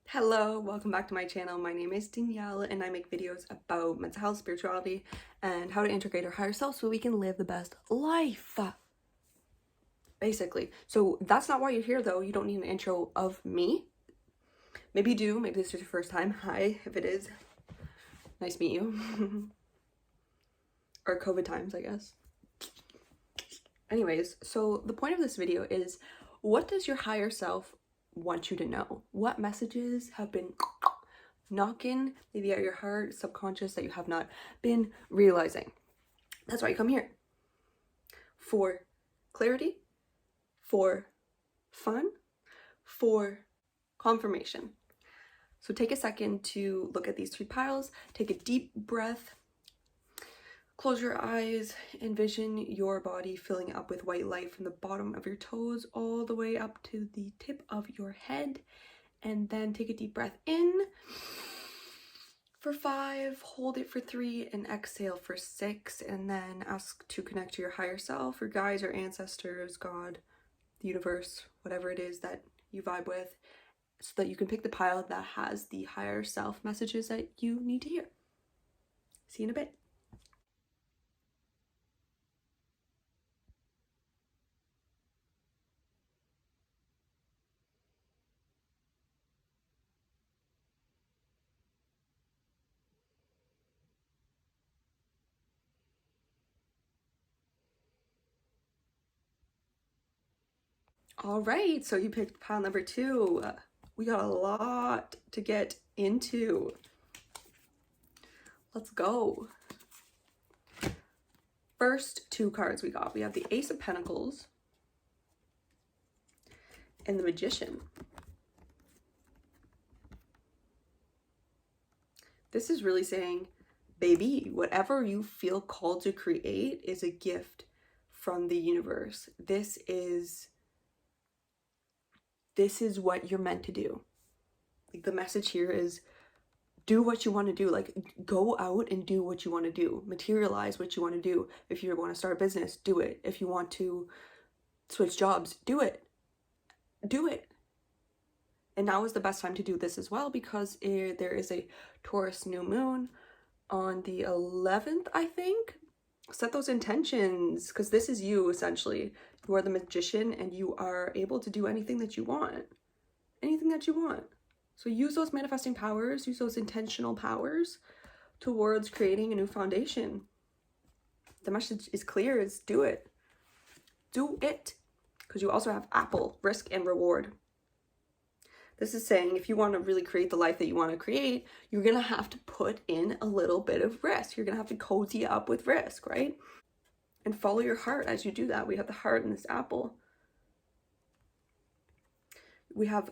Hello, welcome back to my channel. My name is Danielle and I make videos about mental health, spirituality, and how to integrate our higher self so we can live the best life. Basically. So that's not why you're here though. You don't need an intro of me. Maybe you do. Maybe this is your first time. Hi, if it is. Nice to meet you. Or COVID times, I guess. Anyways, so the point of this video is, what does your higher self want you to know? What messages have been knocking maybe at your heart, subconscious, that you have not been realizing? That's why you come here. For clarity, for fun, for confirmation. So take a second to look at these three piles, take a deep breath, close your eyes, envision your body filling up with white light from the bottom of your toes all the way up to the tip of your head, and then take a deep breath in for 5, hold it for 3, and exhale for 6, and then ask to connect to your higher self, your guides, your ancestors, God, the universe, whatever it is that you vibe with, so that you can pick the pile that has the higher self messages that you need to hear. See you in a bit. All right, so you picked pile number 2. We got a lot to get into. Let's go. First 2 cards we got. We have the Ace of Pentacles and the Magician. This is really saying, baby, whatever you feel called to create is a gift from the universe. This is what you're meant to do. Like, the message here is, do what you want to do. Like, go out and do what you want to do. Materialize what you want to do. If you want to start a business, do it. If you want to switch jobs, do it. Do it. And now is the best time to do this as well, because there is a Taurus new moon on the 11th, I think. Set those intentions, because this is you, essentially. You are the magician and you are able to do anything that you want. Anything that you want. So use those manifesting powers, use those intentional powers towards creating a new foundation. The message is clear, is do it. Do it. Because you also have Apple, risk and reward. This is saying, if you want to really create the life that you want to create, you're going to have to put in a little bit of risk. You're going to have to cozy up with risk, right? And follow your heart as you do that. We have the heart in this apple. We have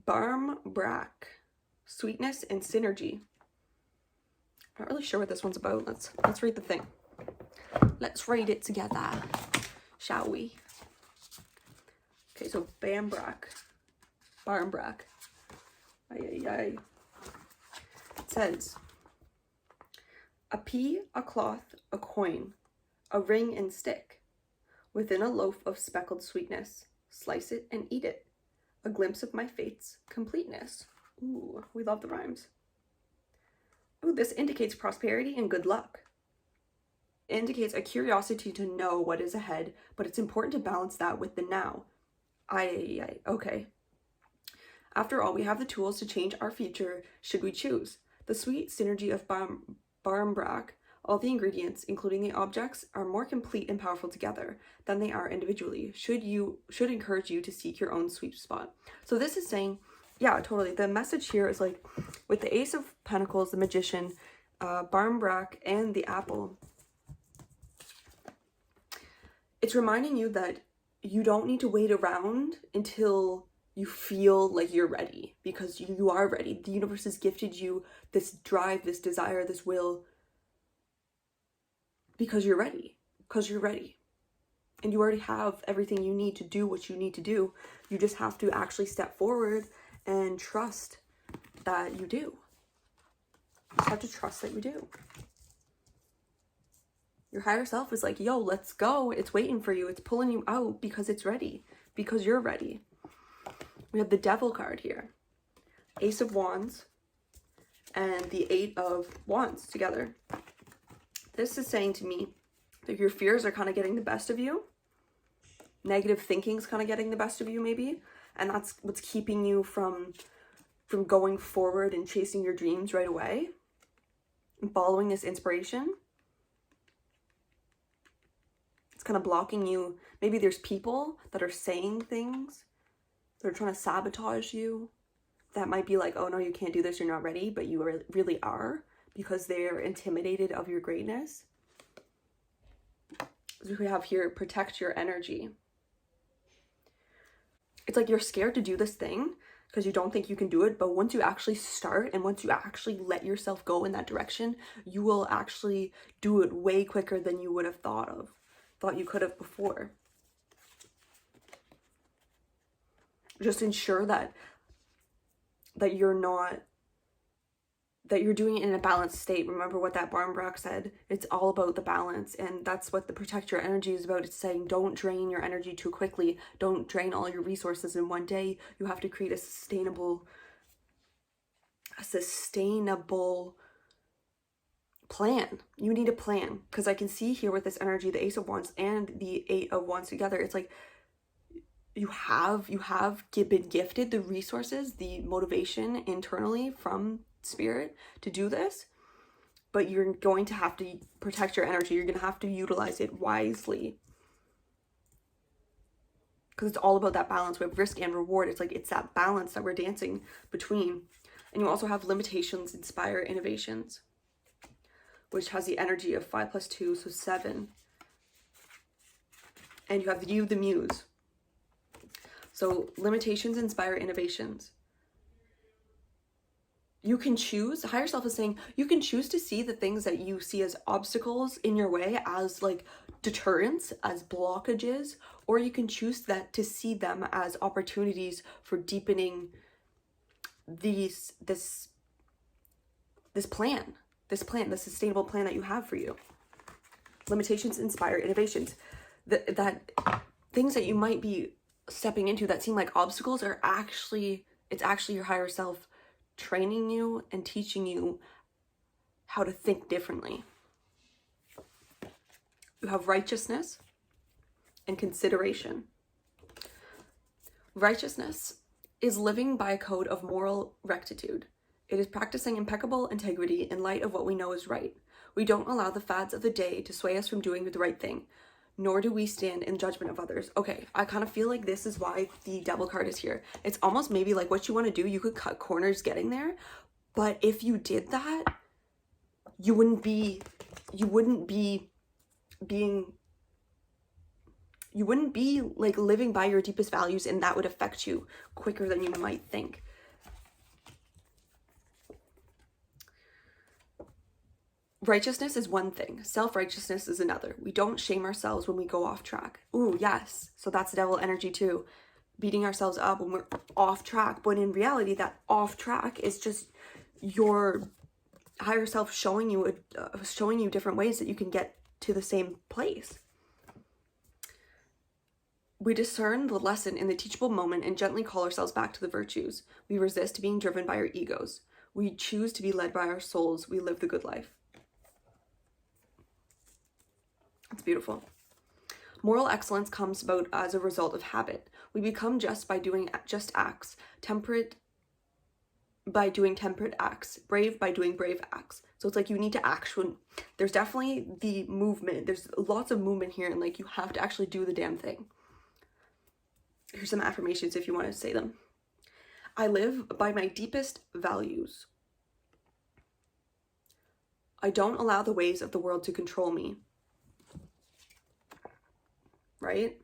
Barm Brack, sweetness and synergy. I'm not really sure what this one's about. Let's read the thing. Let's read it together, shall we? Okay, so Barm Brack. It says, a pea, a cloth, a coin, a ring and stick, within a loaf of speckled sweetness, slice it and eat it, a glimpse of my fate's completeness. Ooh, we love the rhymes. Ooh, this indicates prosperity and good luck. It indicates a curiosity to know what is ahead, but it's important to balance that with the now. Okay. After all, we have the tools to change our future should we choose. The sweet synergy of Barm Brack, all the ingredients, including the objects, are more complete and powerful together than they are individually. Should encourage you to seek your own sweet spot. So this is saying, yeah, totally. The message here is like, with the Ace of Pentacles, the Magician, Barm Brack, and the Apple, it's reminding you that you don't need to wait around until you feel like you're ready, because you are ready. The universe has gifted you this drive, this desire, this will, because you're ready. And you already have everything you need to do what you need to do. You just have to actually step forward and trust that you do. You just have to trust that you do. Your higher self is like, yo, let's go. It's waiting for you. It's pulling you out because it's ready. Because you're ready. We have the Devil card here. Ace of Wands and the Eight of Wands together. This is saying to me that your fears are kind of getting the best of you. Negative thinking's kind of getting the best of you, maybe. And that's what's keeping you from going forward and chasing your dreams right away and following this inspiration. It's kind of blocking you. Maybe there's people that are saying things that are trying to sabotage you. That might be like, oh no, you can't do this, you're not ready, but you really are, because they're intimidated of your greatness. So we have here, protect your energy. It's like you're scared to do this thing because you don't think you can do it, but once you actually start and once you actually let yourself go in that direction, you will actually do it way quicker than you would have thought you could have before. Just ensure that you're doing it in a balanced state. Remember what that barn brack said. It's all about the balance, and that's what the protect your energy is about. It's saying don't drain your energy too quickly. Don't drain all your resources in one day. You have to create a sustainable plan. You need a plan, because I can see here with this energy, the Ace of Wands and the Eight of Wands together, it's like you have been gifted the resources, the motivation internally from Spirit to do this, but you're going to have to protect your energy. You're going to have to utilize it wisely, because it's all about that balance. We have risk and reward. It's like it's that balance that we're dancing between. And you also have limitations, inspire innovations, which has the energy of 5 + 2, so 7. And you have the muse. So limitations, inspire innovations. You can choose, higher self is saying, you can choose to see the things that you see as obstacles in your way as like deterrents, as blockages, or you can choose to see them as opportunities for deepening this plan, the sustainable plan that you have for you. Limitations inspire innovations. That things that you might be stepping into that seem like obstacles are actually your higher self training you and teaching you how to think differently. You have righteousness and consideration. Righteousness is living by a code of moral rectitude. It is practicing impeccable integrity in light of what we know is right. We don't allow the fads of the day to sway us from doing the right thing, nor do we stand in judgment of others. Okay, I kind of feel like this is why the Devil card is here. It's almost maybe like what you want to do, you could cut corners getting there, but if you did that, you wouldn't be like living by your deepest values, and that would affect you quicker than you might think. Righteousness is one thing. Self-righteousness is another. We don't shame ourselves when we go off track. Ooh, yes. So that's devil energy too. Beating ourselves up when we're off track. But in reality, that off track is just your higher self showing you different ways that you can get to the same place. We discern the lesson in the teachable moment and gently call ourselves back to the virtues. We resist being driven by our egos. We choose to be led by our souls. We live the good life. It's beautiful. Moral excellence comes about as a result of habit. We become just by doing just acts, temperate by doing temperate acts, brave by doing brave acts. So it's like you need to actually, there's definitely the movement. There's lots of movement here, and like you have to actually do the damn thing. Here's some affirmations if you want to say them. I live by my deepest values. I don't allow the ways of the world to control me. Right?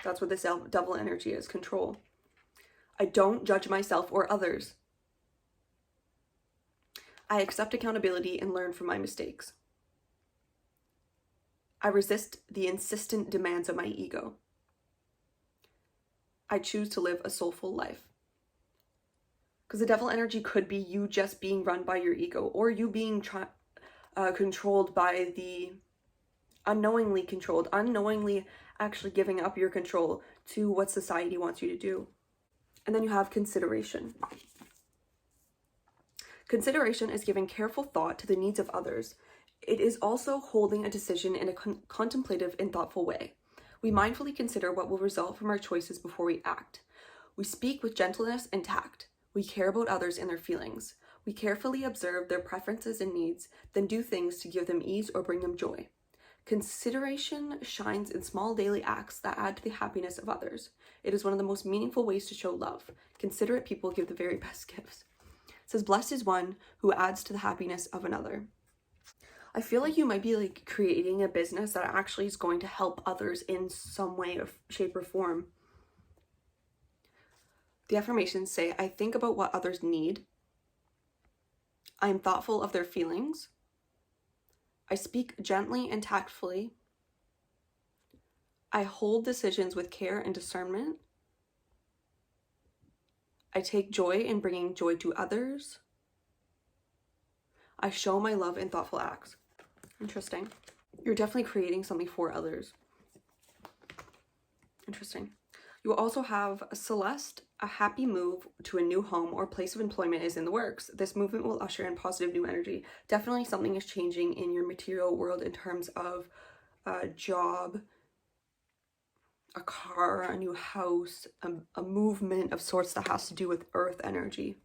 That's what this devil energy is, control. I don't judge myself or others. I accept accountability and learn from my mistakes. I resist the insistent demands of my ego. I choose to live a soulful life. Because the devil energy could be you just being run by your ego, or you being controlled by the unknowingly actually giving up your control to what society wants you to do. And then you have consideration. Consideration is giving careful thought to the needs of others. It is also holding a decision in a contemplative and thoughtful way. We mindfully consider what will result from our choices before we act. We speak with gentleness and tact. We care about others and their feelings. We carefully observe their preferences and needs, then do things to give them ease or bring them joy. Consideration shines in small daily acts that add to the happiness of others. It is one of the most meaningful ways to show love. Considerate people give the very best gifts. It says, blessed is one who adds to the happiness of another. I feel like you might be like creating a business that actually is going to help others in some way or shape or form. The affirmations say, I think about what others need. I am thoughtful of their feelings. I speak gently and tactfully. I hold decisions with care and discernment. I take joy in bringing joy to others. I show my love in thoughtful acts. Interesting. You're definitely creating something for others. Interesting. You will also have a Celeste. A happy move to a new home or place of employment is in the works. This movement will usher in positive new energy. Definitely something is changing in your material world in terms of a job, a car, a new house, a movement of sorts that has to do with earth energy.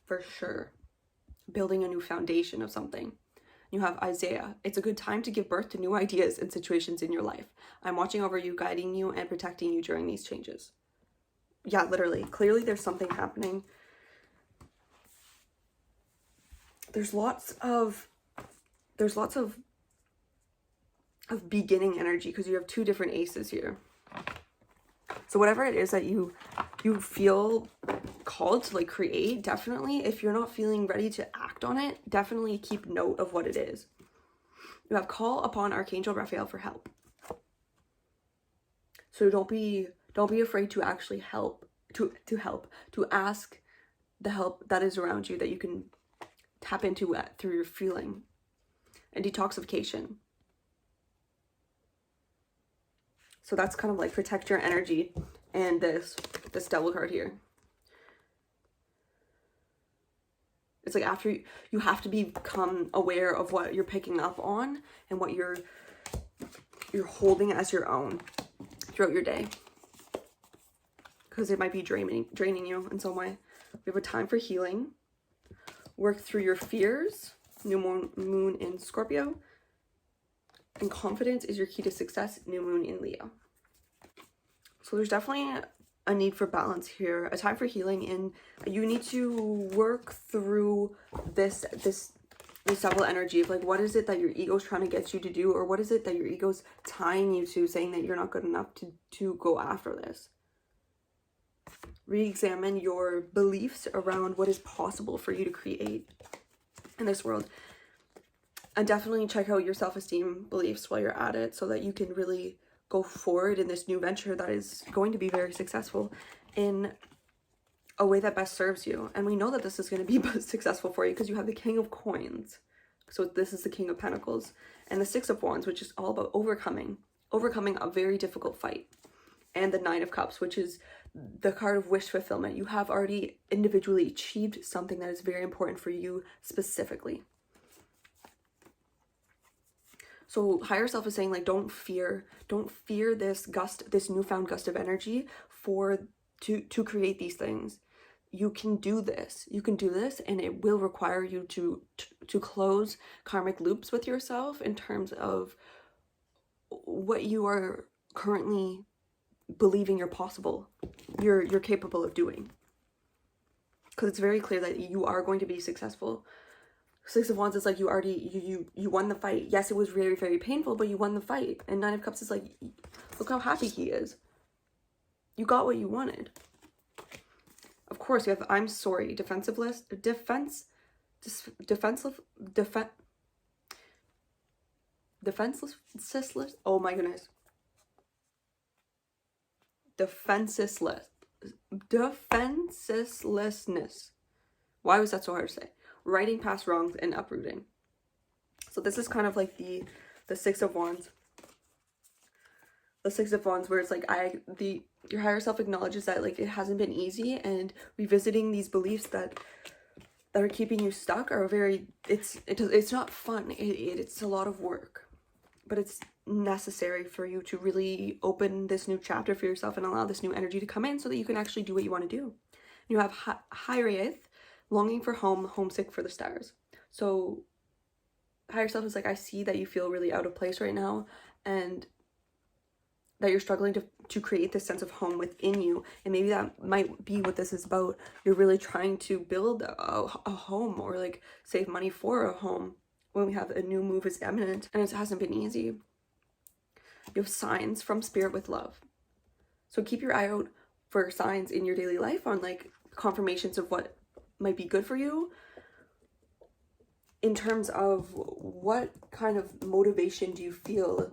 For sure. Building a new foundation of something. You have Isaiah. It's a good time to give birth to new ideas and situations in your life. I'm watching over you, guiding you, and protecting you during these changes. Yeah, literally. Clearly there's something happening. There's lots of beginning energy because you have two different aces here. So whatever it is that you feel called to like create, definitely, if you're not feeling ready to act on it, definitely keep note of what it is. You have call upon Archangel Raphael for help. So don't be afraid to actually to ask the help that is around you that you can tap into through your feeling. And detoxification. So that's kind of like protect your energy. And this devil card here. It's like after you have to become aware of what you're picking up on and what you're holding as your own throughout your day. Because it might be draining you in some way. We have a time for healing. Work through your fears. New moon in Scorpio. And confidence is your key to success. New moon in Leo. So there's definitely a need for balance here. A time for healing, and you need to work through this double energy of like, what is it that your ego's trying to get you to do, or what is it that your ego's tying you to, saying that you're not good enough to go after this. Re-examine your beliefs around what is possible for you to create in this world. And definitely check out your self-esteem beliefs while you're at it so that you can really go forward in this new venture that is going to be very successful in a way that best serves you. And we know that this is going to be successful for you because you have the King of Coins. So this is the King of Pentacles. And the Six of Wands, which is all about overcoming a very difficult fight. And the Nine of Cups, which is the card of wish fulfillment. You have already individually achieved something that is very important for you specifically. So higher self is saying like, don't fear this newfound gust of energy to create these things. You can do this. You can do this, and it will require you to close karmic loops with yourself in terms of what you are currently believing you're capable of doing. Because it's very clear that you are going to be successful. Six of Wands is like, you won the fight. Yes, it was very, very painful, but you won the fight. And Nine of Cups is like, look how happy he is. You got what you wanted. Of course, you have I'm sorry, defenseless. Oh my goodness. Defenselessness. Why was that so hard to say? Righting past wrongs and uprooting. So this is kind of like the Six of Wands. The Six of Wands, where it's like Your higher self acknowledges that like it hasn't been easy, and revisiting these beliefs that are keeping you stuck are it's not fun. It's a lot of work, but it's necessary for you to really open this new chapter for yourself and allow this new energy to come in so that you can actually do what you want to do. You have Hyriath, longing for home, homesick for the stars. So higher self is like, I see that you feel really out of place right now, and that you're struggling to create this sense of home within you. And maybe that might be what this is about. You're really trying to build a home, or like save money for a home when we have a new move is imminent, and it hasn't been easy. You have signs from spirit with love. So keep your eye out for signs in your daily life on like confirmations of what might be good for you in terms of what kind of motivation do you feel.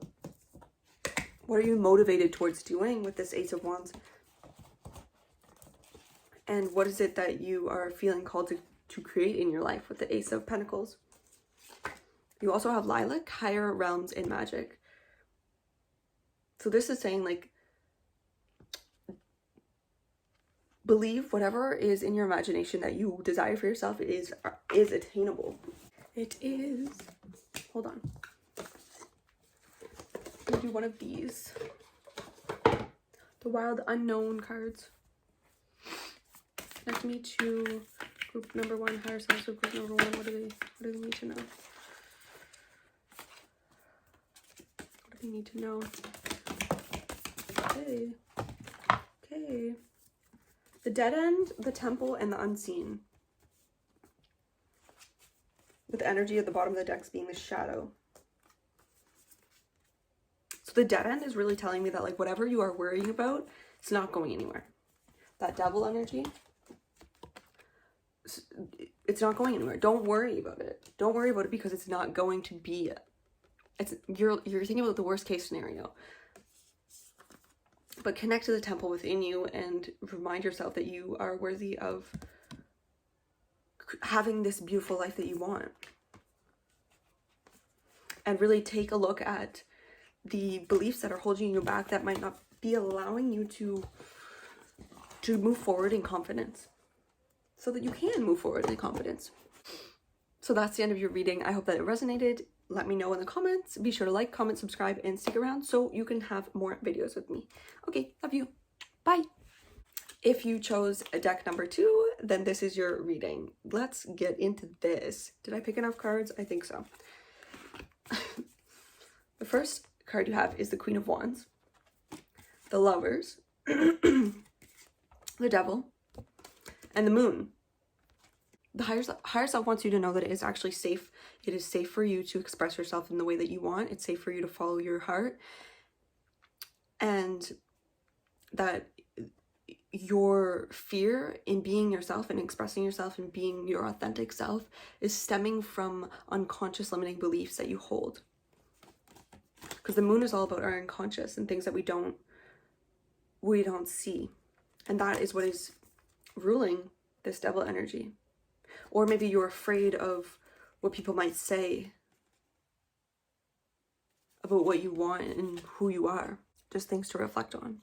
What are you motivated towards doing with this Ace of Wands? And what is it that you are feeling called to create in your life with the Ace of Pentacles? You also have Lilac, higher realms in magic. So this is saying like, believe whatever is in your imagination that you desire for yourself is attainable. It is. Hold on. I'll do one of these. The Wild Unknown cards. Connect me to group number 1, higher selves of group number 1. What do they need to know? What do they need to know? Okay. Okay. The Dead End, the Temple, and the Unseen. With the energy at the bottom of the decks being the Shadow. So the Dead End is really telling me that like whatever you are worrying about, it's not going anywhere. That Devil energy, it's not going anywhere. Don't worry about it. Don't worry about it because it's not going to be. You're thinking about the worst case scenario. But connect to the temple within you and remind yourself that you are worthy of having this beautiful life that you want. And really take a look at the beliefs that are holding you back that might not be allowing you to move forward in confidence, so that you can move forward in confidence. So that's the end of your reading. I hope that it resonated. Let me know in the comments. Be sure to like, comment, subscribe, and stick around so you can have more videos with me. Okay, love you. Bye. If you chose deck number 2, then this is your reading. Let's get into this. Did I pick enough cards? I think so. The first card you have is the Queen of Wands, the Lovers, the Devil, and the Moon. The higher self wants you to know that it is actually safe. It is safe for you to express yourself in the way that you want. It's safe for you to follow your heart. And that your fear in being yourself and expressing yourself and being your authentic self is stemming from unconscious limiting beliefs that you hold. Because the moon is all about our unconscious and things that we don't see. And that is what is ruling this devil energy. Or maybe you're afraid of what people might say about what you want and who you are. Just things to reflect on.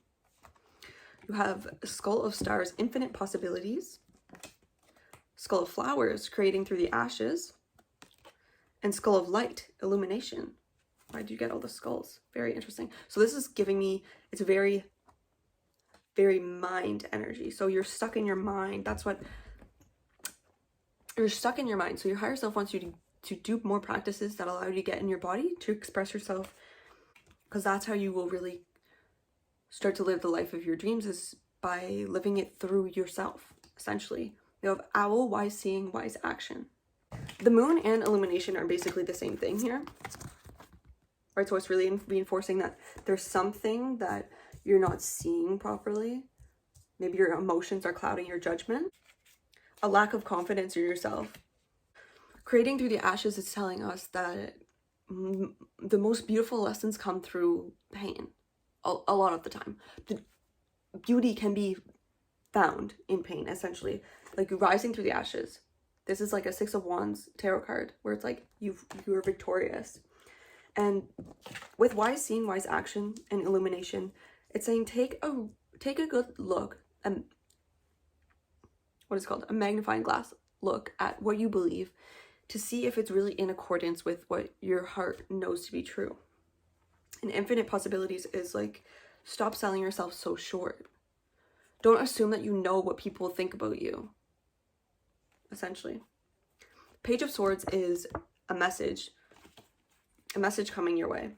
You have Skull of Stars, infinite possibilities. Skull of Flowers, creating through the ashes. And Skull of Light, illumination. Why did you get all the skulls? Very interesting. So this is giving me, it's very, very mind energy. So you're stuck in your mind. That's what, you're stuck in your mind. So your higher self wants you to do more practices that allow you to get in your body, to express yourself. Because that's how you will really start to live the life of your dreams, is by living it through yourself, essentially. You have Owl, wise seeing, wise action. The moon and illumination are basically the same thing here. Right, so it's really reinforcing that there's something that you're not seeing properly. Maybe your emotions are clouding your judgment. A lack of confidence in yourself. Creating through the ashes is telling us that the most beautiful lessons come through pain. A lot of the time. The beauty can be found in pain, essentially. Like rising through the ashes. This is like a 6 of Wands tarot card, where it's like you're victorious. And with wise seeing, wise action, and illumination, it's saying take take a good look, what is called a magnifying glass look at what you believe to see if it's really in accordance with what your heart knows to be true. And infinite possibilities is like, stop selling yourself so short. Don't assume that you know what people think about you, essentially. Page of Swords is a message coming your way.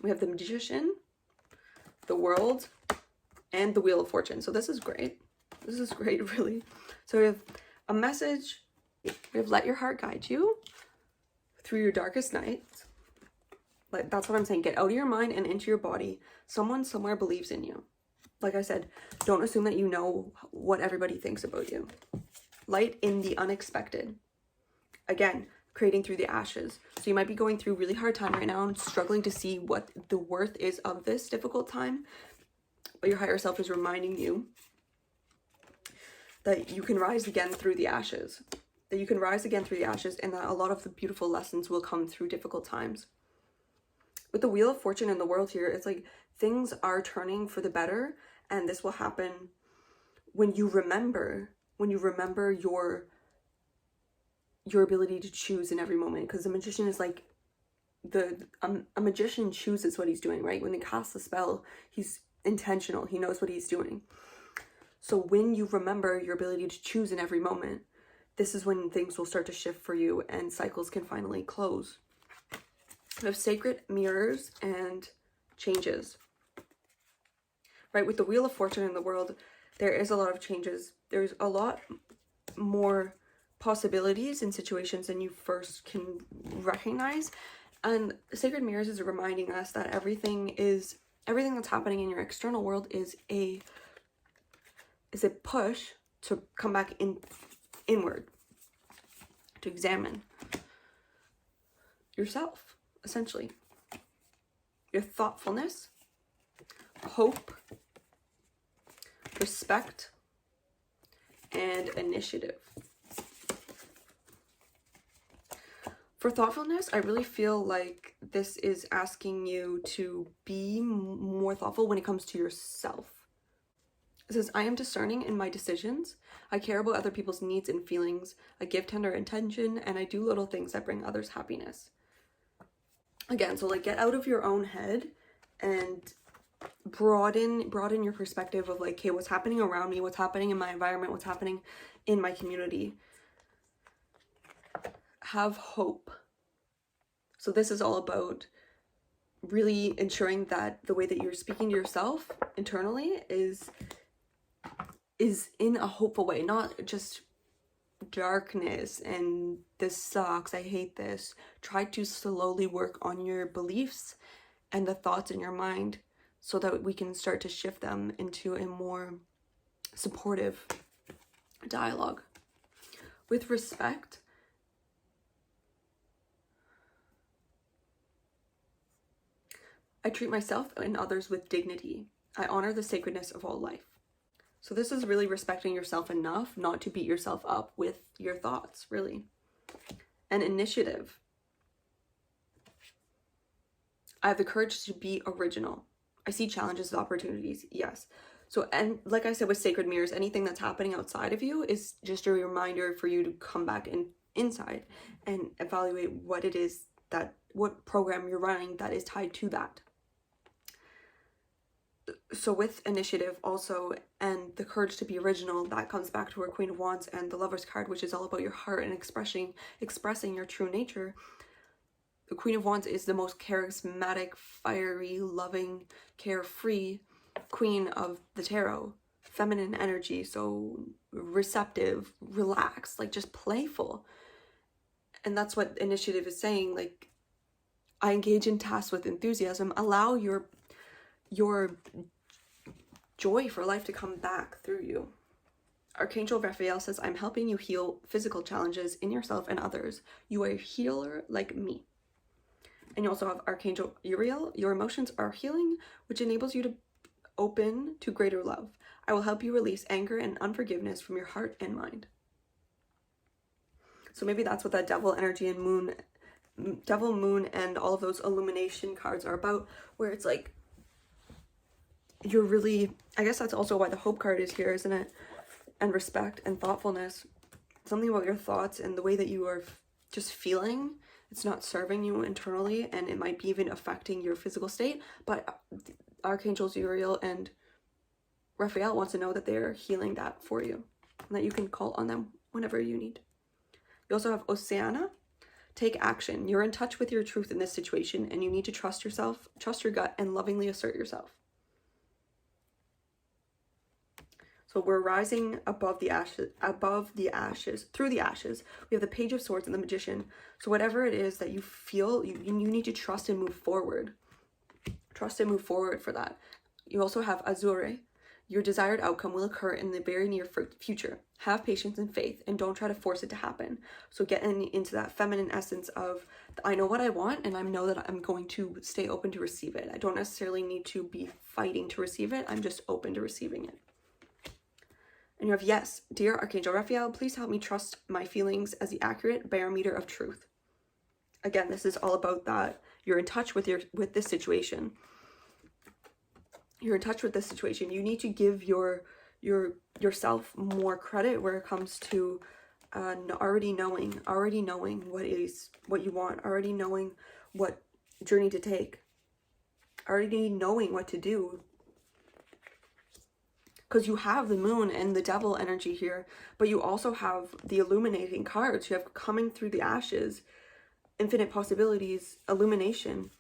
We have the Magician, the World, and the Wheel of Fortune. So this is great. This is great, really. So we have a message. We have let your heart guide you through your darkest nights. Like, that's what I'm saying. Get out of your mind and into your body. Someone somewhere believes in you. Like I said, don't assume that you know what everybody thinks about you. Light in the unexpected. Again, creating through the ashes. So you might be going through a really hard time right now and struggling to see what the worth is of this difficult time. But your higher self is reminding you that you can rise again through the ashes. That you can rise again through the ashes, and that a lot of the beautiful lessons will come through difficult times. With the Wheel of Fortune in the World here, it's like things are turning for the better, and this will happen when you remember your ability to choose in every moment. Because the Magician is like, a magician chooses what he's doing, right? When he casts a spell, he's intentional. He knows what he's doing. So when you remember your ability to choose in every moment, this is when things will start to shift for you and cycles can finally close. We have sacred mirrors and changes. Right, with the Wheel of Fortune in the World, there is a lot of changes. There's a lot more possibilities in situations than you first can recognize. And sacred mirrors is reminding us that everything that's happening in your external world is a push to come back inward, to examine yourself, essentially. Your thoughtfulness, hope, respect, and initiative. For thoughtfulness, I really feel like this is asking you to be more thoughtful when it comes to yourself. It says, I am discerning in my decisions. I care about other people's needs and feelings. I give tender attention, and I do little things that bring others happiness. Again, so like, get out of your own head and broaden your perspective of like, hey, what's happening around me, what's happening in my environment, what's happening in my community. Have hope. So this is all about really ensuring that the way that you're speaking to yourself internally is in a hopeful way, not just darkness and this sucks, I hate this. Try to slowly work on your beliefs and the thoughts in your mind so that we can start to shift them into a more supportive dialogue. With respect, I treat myself and others with dignity. I honor the sacredness of all life. So this is really respecting yourself enough not to beat yourself up with your thoughts, really. And initiative. I have the courage to be original. I see challenges as opportunities, yes. So, and like I said with sacred mirrors, anything that's happening outside of you is just a reminder for you to come back inside and evaluate what it is what program you're running that is tied to that. So with initiative also, and the courage to be original, that comes back to our Queen of Wands and the Lover's card, which is all about your heart and expressing your true nature. The Queen of Wands is the most charismatic, fiery, loving, carefree queen of the tarot. Feminine energy, so receptive, relaxed, like just playful. And that's what initiative is saying, like, I engage in tasks with enthusiasm. Allow your joy for life to come back through you. Archangel Raphael says, I'm helping you heal physical challenges in yourself and others. You are a healer like me. And you also have Archangel Uriel. Your emotions are healing, which enables you to open to greater love. I will help you release anger and unforgiveness from your heart and mind. So maybe that's what that devil energy and devil, moon, and all of those illumination cards are about, where it's like, you're really, I guess that's also why the hope card is here, isn't it? And respect and thoughtfulness. Something about your thoughts and the way that you are just feeling, it's not serving you internally, and it might be even affecting your physical state. But Archangels Uriel and Raphael wants to know that they're healing that for you, and that you can call on them whenever you need. You also have Oceana. Take action. You're in touch with your truth in this situation, and you need to trust yourself, trust your gut, and lovingly assert yourself. So we're rising above the ashes, through the ashes. We have the Page of Swords and the Magician. So whatever it is that you feel, you need to trust and move forward. Trust and move forward for that. You also have Azure. Your desired outcome will occur in the very near future. Have patience and faith, and don't try to force it to happen. So get into that feminine essence of, I know what I want, and I know that I'm going to stay open to receive it. I don't necessarily need to be fighting to receive it. I'm just open to receiving it. And you have, yes, dear Archangel Raphael, please help me trust my feelings as the accurate barometer of truth. Again, this is all about that. You're in touch with this situation. You're in touch with this situation. You need to give yourself more credit where it comes to already knowing what you want, already knowing what journey to take, already knowing what to do. Because you have the moon and the devil energy here, but you also have the illuminating cards. You have coming through the ashes, infinite possibilities, illumination,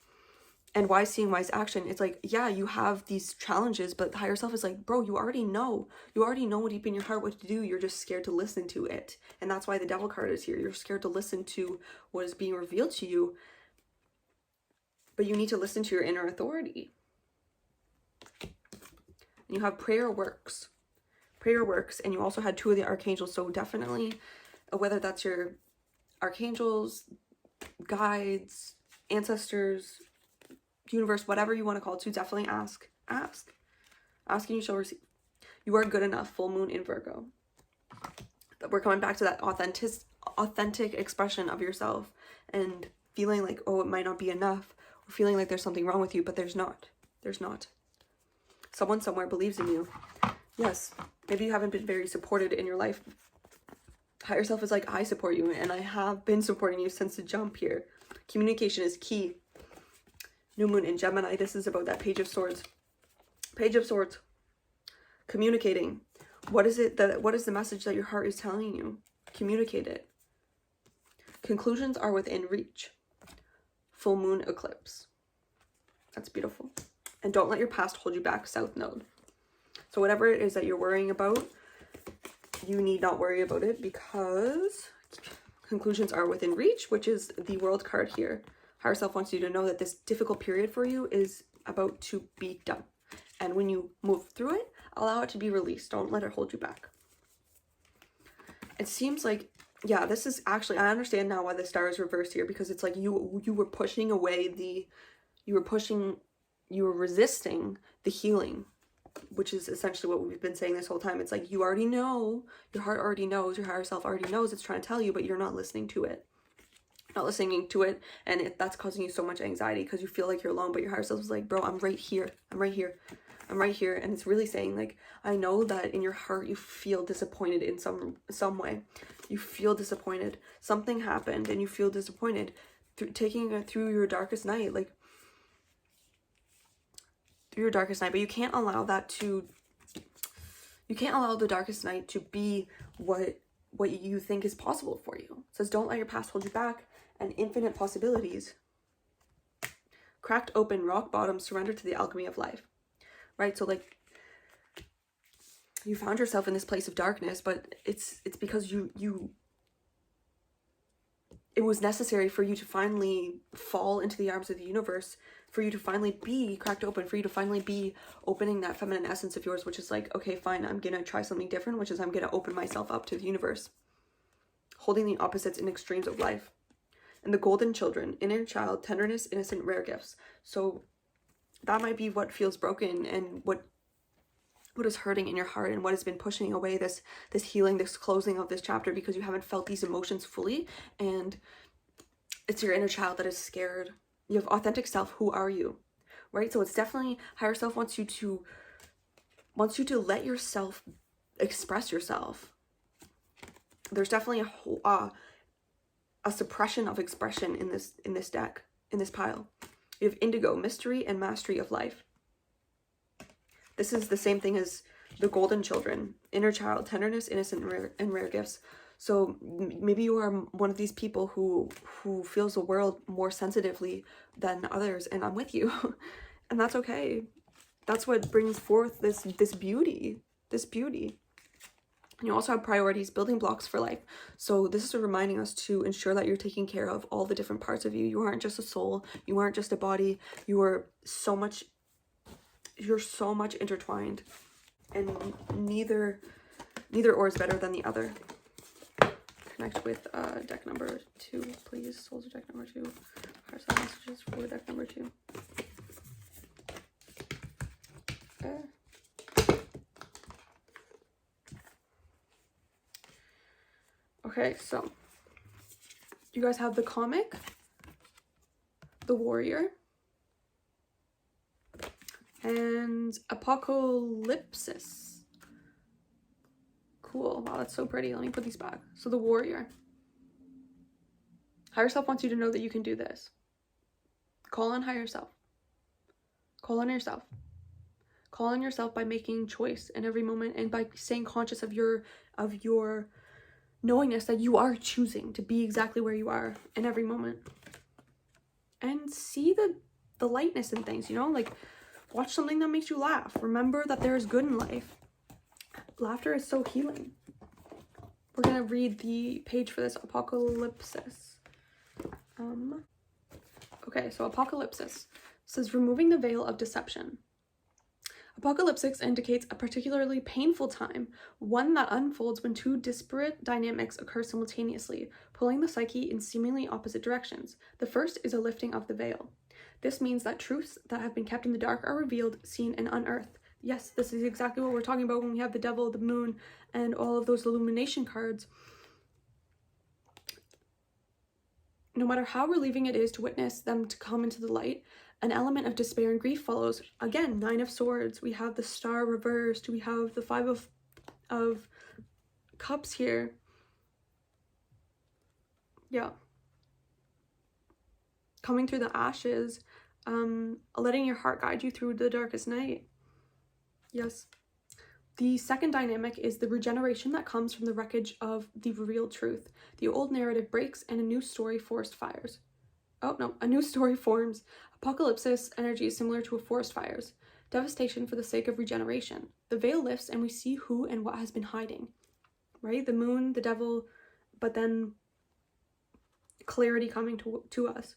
and wise seeing, wise action. It's like, yeah, you have these challenges, but the higher self is like, bro, you already know deep in your heart what to do. You're just scared to listen to it. And that's why the devil card is here. You're scared to listen to what is being revealed to you, but you need to listen to your inner authority. You have prayer works, and you also had two of the archangels. So definitely, whether that's your archangels, guides, ancestors, universe, whatever you want to call it to, definitely ask. Ask and you shall receive. You are good enough. Full moon in Virgo. We're coming back to that authentic expression of yourself, and feeling like, oh, it might not be enough, or feeling like there's something wrong with you, but there's not. Someone somewhere believes in you. Yes, maybe you haven't been very supported in your life. Higher self is like, I support you, and I have been supporting you since the jump here. Communication is key. New moon in Gemini. This is about that Page of Swords. Page of Swords. Communicating. What is the message that your heart is telling you? Communicate it. Conclusions are within reach. Full moon eclipse. That's beautiful. And don't let your past hold you back, South Node. So whatever it is that you're worrying about, you need not worry about it, because conclusions are within reach, which is the World card here. Higher self wants you to know that this difficult period for you is about to be done. And when you move through it, allow it to be released. Don't let it hold you back. It seems like, yeah, this is actually, I understand now why the star is reversed here, because it's like you were pushing away you were resisting the healing, which is essentially what we've been saying this whole time. It's like, you already know, your heart already knows, your higher self already knows, it's trying to tell you, but you're not listening to it. And that's causing you so much anxiety, because you feel like you're alone, but your higher self is like, bro, I'm right here. And it's really saying, like, I know that in your heart you feel disappointed in some way. You feel disappointed. Something happened and you feel disappointed. Taking it through your darkest night, but you can't allow the darkest night to be what you think is possible for you. It says, don't let your past hold you back, and infinite possibilities. Cracked open, rock bottom, surrender to the alchemy of life. Right? So like, you found yourself in this place of darkness, but it's because it was necessary for you to finally fall into the arms of the universe, for you to finally be cracked open, for you to finally be opening that feminine essence of yours, which is like, okay, fine, I'm gonna try something different, which is I'm gonna open myself up to the universe. Holding the opposites and extremes of life. And the golden children, inner child, tenderness, innocent, rare gifts. So that might be what feels broken, and what is hurting in your heart, and what has been pushing away this healing, this closing of this chapter, because you haven't felt these emotions fully, and it's your inner child that is scared. You have authentic self. Who are you? Right? So it's definitely, higher self wants you to wants you to let yourself express yourself. There's definitely a suppression of expression in this deck, in this pile. You have Indigo, mystery and mastery of life. This is the same thing as the Golden Children, inner child, tenderness, innocent, and rare gifts. So maybe you are one of these people who feels the world more sensitively than others, and I'm with you. And that's okay. That's what brings forth this beauty. And you also have priorities, building blocks for life. So this is reminding us to ensure that you're taking care of all the different parts of you. You aren't just a soul. You aren't just a body. You're so much intertwined. And neither or is better than the other. Connect with deck number 2, please. Souls of deck number 2. Heart side messages for deck number 2. Okay, so you guys have the comic, the warrior, and apocalypsis. Cool. Wow, that's so pretty. Let me put these back. So the warrior. Higher self wants you to know that you can do this. Call on higher self. Call on yourself. Call on yourself by making choice in every moment and by staying conscious of your knowingness that you are choosing to be exactly where you are in every moment. And see the lightness in things, you know, like watch something that makes you laugh. Remember that there is good in life. Laughter is so healing. We're gonna read the page for this apocalypsis. Okay, so apocalypsis says removing the veil of deception. Apocalypsis indicates a particularly painful time, one that unfolds when two disparate dynamics occur simultaneously, pulling the psyche in seemingly opposite directions. The first is a lifting of the veil. This means that truths that have been kept in the dark are revealed, seen, and unearthed. Yes, this is exactly what we're talking about when we have the devil, the moon, and all of those illumination cards. No matter how relieving it is to witness them to come into the light, an element of despair and grief follows. Again, 9 of Swords. We have the Star reversed. We have the 5 of Cups here. Yeah. Coming through the ashes. Letting your heart guide you through the darkest night. Yes. The second dynamic is the regeneration that comes from the wreckage of the revealed truth. The old narrative breaks and a new story fires. Oh no, a new story forms. Apocalypsis energy is similar to a forest fires. Devastation for the sake of regeneration. The veil lifts and we see who and what has been hiding. Right? The moon, the devil, but then clarity coming to us.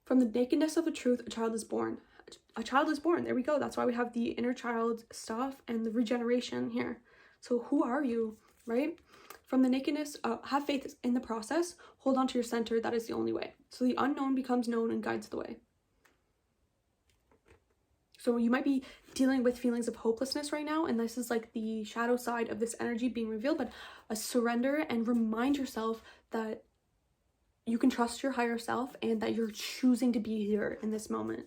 From the nakedness of the truth, a child is born. A child is born. There we go. That's why we have the inner child stuff and the regeneration here. So who are you, right? From the nakedness, have faith in the process. Hold on to your center. That is the only way. So the unknown becomes known and guides the way. So you might be dealing with feelings of hopelessness right now, and this is like the shadow side of this energy being revealed, but surrender and remind yourself that you can trust your higher self and that you're choosing to be here in this moment.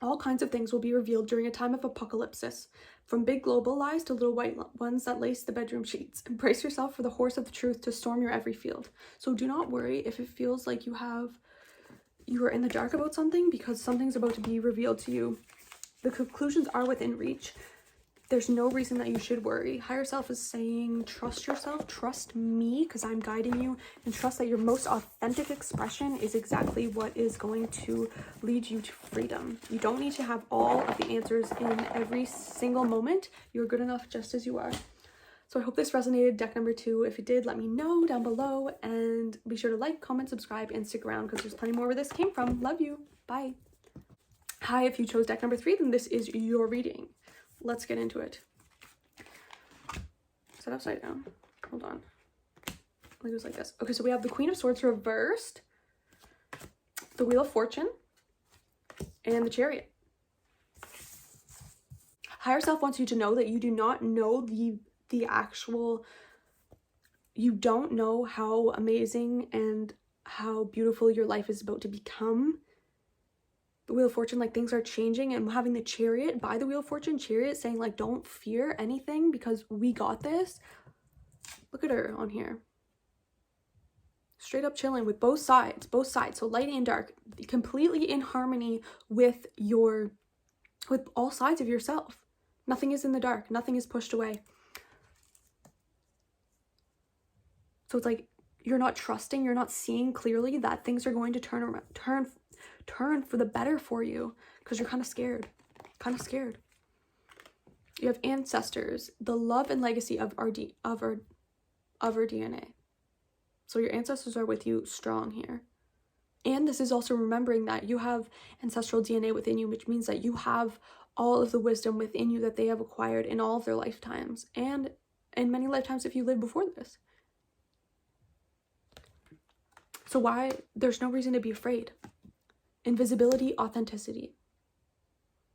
All kinds of things will be revealed during a time of apocalypsis, from big global lies to little white ones that lace the bedroom sheets. Embrace yourself for the horse of the truth to storm your every field. So do not worry if it feels like you are in the dark about something, because something's about to be revealed to you. The conclusions are within reach. There's no reason that you should worry. Higher self is saying, trust yourself, trust me, because I'm guiding you, and trust that your most authentic expression is exactly what is going to lead you to freedom. You don't need to have all of the answers in every single moment. You're good enough just as you are. So I hope this resonated, deck number 2. If it did, let me know down below, and be sure to like, comment, subscribe, and stick around because there's plenty more where this came from. Love you. Bye. Hi, if you chose deck number 3, then this is your reading. Let's get into it. Is that upside down? Hold on. It goes like this. Okay, so we have the Queen of Swords reversed, the Wheel of Fortune, and the Chariot. Higher self wants you to know that you do not know you don't know how amazing and how beautiful your life is about to become the Wheel of Fortune, like things are changing, and having the Chariot by the Wheel of Fortune, Chariot saying like, don't fear anything because we got this. Look at her on here. Straight up chilling with both sides. So light and dark, completely in harmony with all sides of yourself. Nothing is in the dark. Nothing is pushed away. So it's like, you're not trusting, you're not seeing clearly that things are going to turn for the better for you, because you're kind of scared. You have ancestors, the love and legacy of our DNA. So your ancestors are with you strong here. And this is also remembering that you have ancestral DNA within you, which means that you have all of the wisdom within you that they have acquired in all of their lifetimes, and in many lifetimes if you lived before this. So there's no reason to be afraid. Invisibility, authenticity.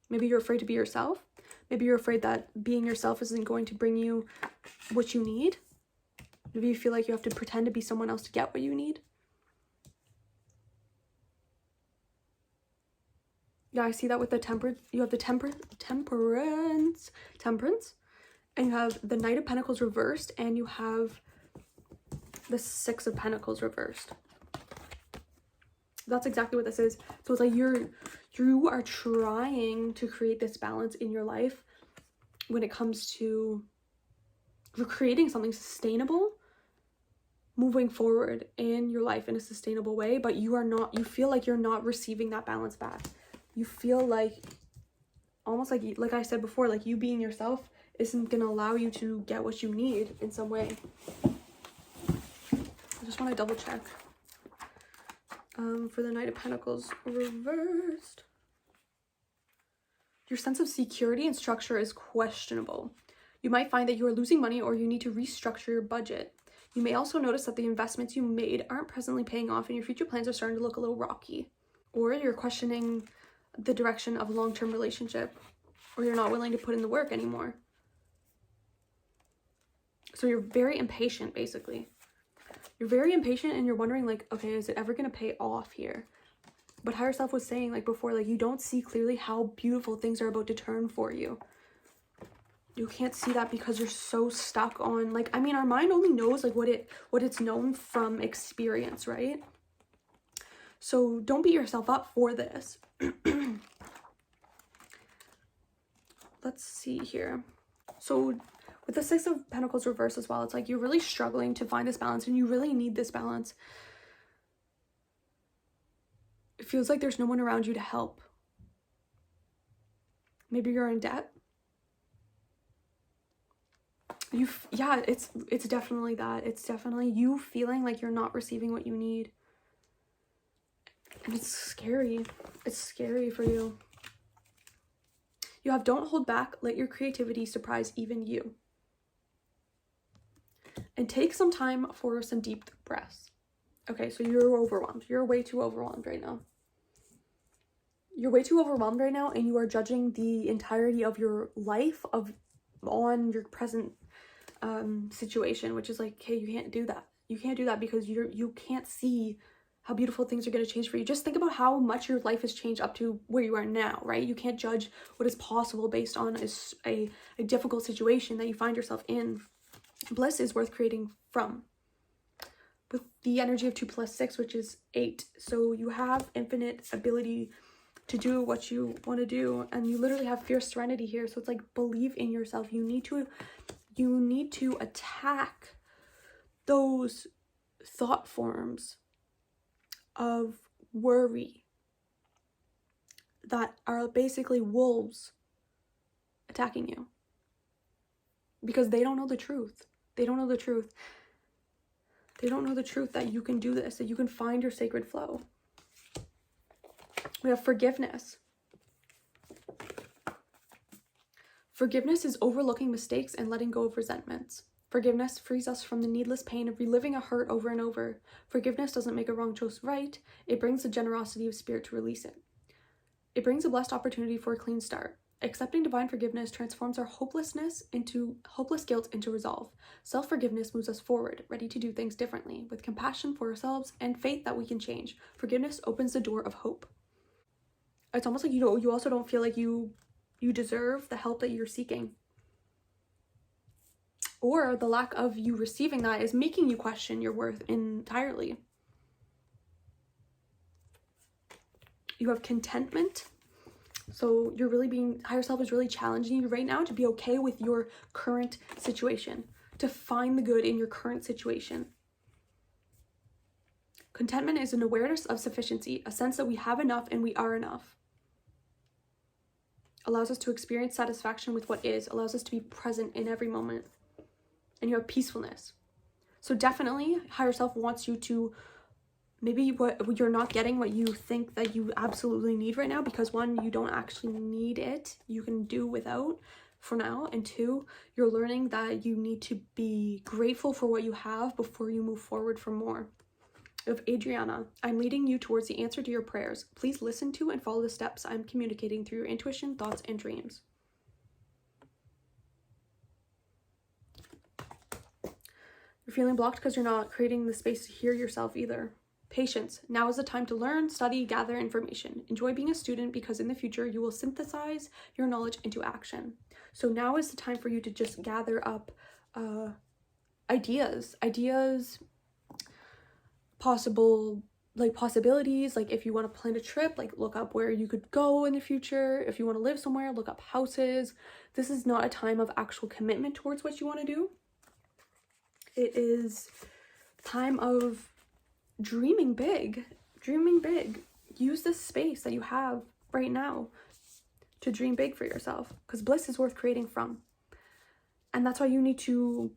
Maybe you're afraid to be yourself. Maybe you're afraid that being yourself isn't going to bring you what you need. Maybe you feel like you have to pretend to be someone else to get what you need. Yeah, I see that with the temperance. You have the temperance, and you have the Knight of Pentacles reversed, and you have the Six of Pentacles reversed. That's exactly what this is. So it's like you are trying to create this balance in your life when it comes to creating something sustainable, moving forward in your life in a sustainable way, but you feel like you're not receiving that balance back. You feel like, almost like I said before, like you being yourself isn't going to allow you to get what you need in some way. I just want to double check. For the Knight of Pentacles reversed. Your sense of security and structure is questionable. You might find that you are losing money, or you need to restructure your budget. You may also notice that the investments you made aren't presently paying off, and your future plans are starting to look a little rocky. Or you're questioning the direction of a long-term relationship, or you're not willing to put in the work anymore. So you're very impatient, basically. You're very impatient, and you're wondering, like, okay, is it ever going to pay off here? But higher self was saying, like before, like you don't see clearly how beautiful things are about to turn for you. You can't see that because you're so stuck on, like, I mean, our mind only knows like what it's known from experience, right? So don't beat yourself up for this. Let's see here. So with the Six of Pentacles reversed as well, it's like you're really struggling to find this balance, and you really need this balance. It feels like there's no one around you to help. Maybe you're in debt. Yeah, it's definitely that. It's definitely you feeling like you're not receiving what you need. And it's scary. It's scary for you. You have don't hold back. Let your creativity surprise even you. And take some time for some deep breaths. Okay, so you're overwhelmed. You're way too overwhelmed right now. You're way too overwhelmed right now, and you are judging the entirety of your life on your present situation, which is like, hey, you can't do that. You can't do that because you can't see how beautiful things are going to change for you. Just think about how much your life has changed up to where you are now, right? You can't judge what is possible based on a difficult situation that you find yourself in. Bliss is worth creating from. With the energy of 2 + 6, which is 8. So you have infinite ability to do what you want to do, and you literally have fierce serenity here. So it's like, believe in yourself. You need to attack those thought forms of worry that are basically wolves attacking you, because they don't know the truth. They don't know the truth. They don't know the truth that you can do this, that you can find your sacred flow. We have forgiveness. Forgiveness is overlooking mistakes and letting go of resentments. Forgiveness frees us from the needless pain of reliving a hurt over and over. Forgiveness doesn't make a wrong choice right. It brings the generosity of spirit to release it. It brings a blessed opportunity for a clean start. Accepting divine forgiveness transforms our hopeless guilt into resolve. Self-forgiveness moves us forward, ready to do things differently, with compassion for ourselves and faith that we can change. Forgiveness opens the door of hope. It's almost like you also don't feel like you deserve the help that you're seeking. Or the lack of you receiving that is making you question your worth entirely. You have contentment. So you're really being, higher self is really challenging you right now to be okay with your current situation, to find the good in your current situation. Contentment is an awareness of sufficiency, a sense that we have enough and we are enough. Allows us to experience satisfaction with what is, allows us to be present in every moment. And you have peacefulness. So definitely, higher self wants you to, maybe what you're not getting what you think that you absolutely need right now, because one, you don't actually need it. You can do without for now. And two, you're learning that you need to be grateful for what you have before you move forward for more. Of Adriana, I'm leading you towards the answer to your prayers. Please listen to and follow the steps I'm communicating through your intuition, thoughts, and dreams. You're feeling blocked because you're not creating the space to hear yourself either. Patience. Now is the time to learn, study, gather information. Enjoy being a student because in the future you will synthesize your knowledge into action. So now is the time for you to just gather up ideas, possibilities. Like if you want to plan a trip, like look up where you could go in the future. If you want to live somewhere, look up houses. This is not a time of actual commitment towards what you want to do. It is time of dreaming big. Use this space that you have right now to dream big for yourself, because bliss is worth creating from. And that's why you need to